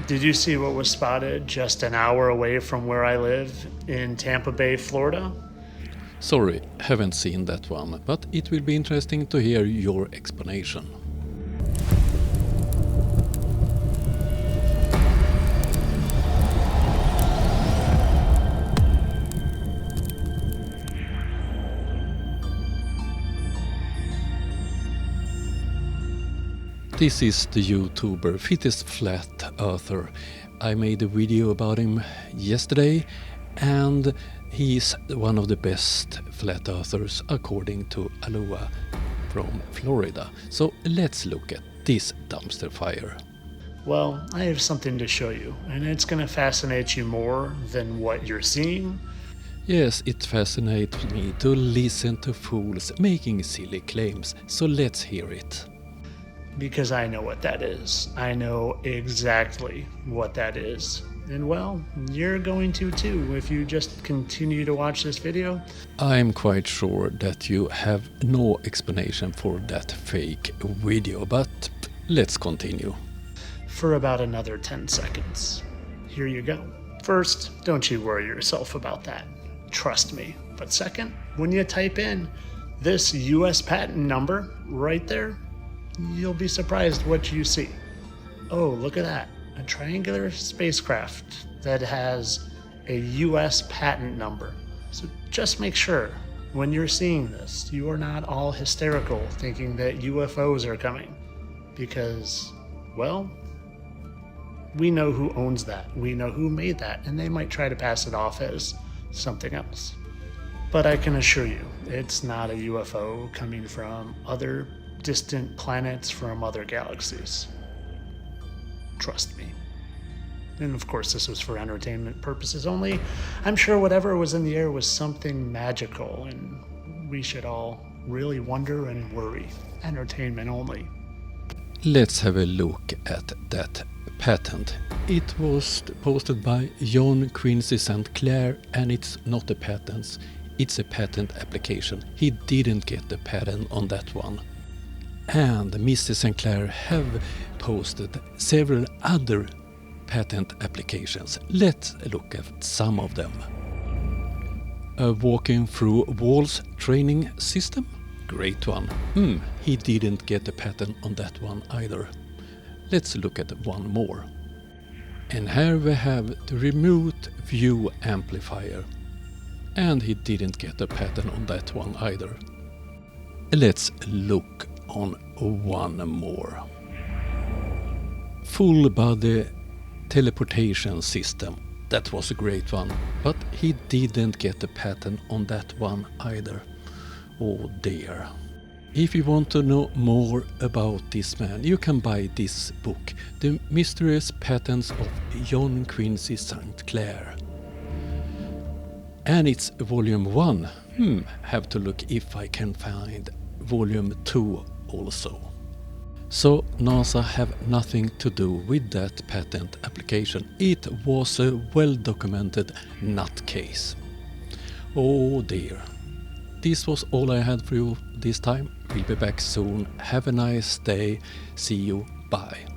Did you see what was spotted just an hour away from where I live in Tampa Bay, Florida? Sorry, haven't seen that one, but it will be interesting to hear your explanation. This is the YouTuber Fittest Flat Earther. I made a video about him yesterday, and he's one of the best flat earthers according to alla from Florida. So let's look at this dumpster fire. Well, I have something to show you, and it's going to fascinate you more than what you're seeing. Yes, it fascinates me to listen to fools making silly claims, so let's hear it. Because I know what that is. I know exactly what that is. And well, you're going to too if you just continue to watch this video. I'm quite sure that you have no explanation for that fake video, but let's continue. For about another 10 seconds. Here you go. First, don't you worry yourself about that. Trust me. But second, when you type in this US patent number right there, you'll be surprised what you see. Oh, look at that. A triangular spacecraft that has a US patent number. So just make sure when you're seeing this, you are not all hysterical thinking that UFOs are coming. Because, well, we know who owns that. We know who made that. And they might try to pass it off as something else. But I can assure you, it's not a UFO coming from other distant planets from other galaxies. Trust me. And of course, this was for entertainment purposes only. I'm sure whatever was in the air was something magical, and we should all really wonder and worry. Entertainment only. Let's have a look at that patent. It was posted by John Quincy St. Clair, and it's not a patent, it's a patent application. He didn't get the patent on that one. And Mr. St. Clair have posted several other patent applications. Let's look at some of them. A walking through walls training system? Great one. He didn't get a patent on that one either. Let's look at one more. And here we have the remote view amplifier. And he didn't get a patent on that one either. Let's look on one more. Full body teleportation system. That was a great one, but he didn't get a patent on that one either. Oh dear. If you want to know more about this man, you can buy this book, The Mysterious Patents of John Quincy St. Clair. And it's volume 1. Have to look if I can find volume 2 also. So NASA have nothing to do with that patent application. It was a well-documented nutcase. Oh dear. This was all I had for you this time. We'll be back soon. Have a nice day. See you. Bye.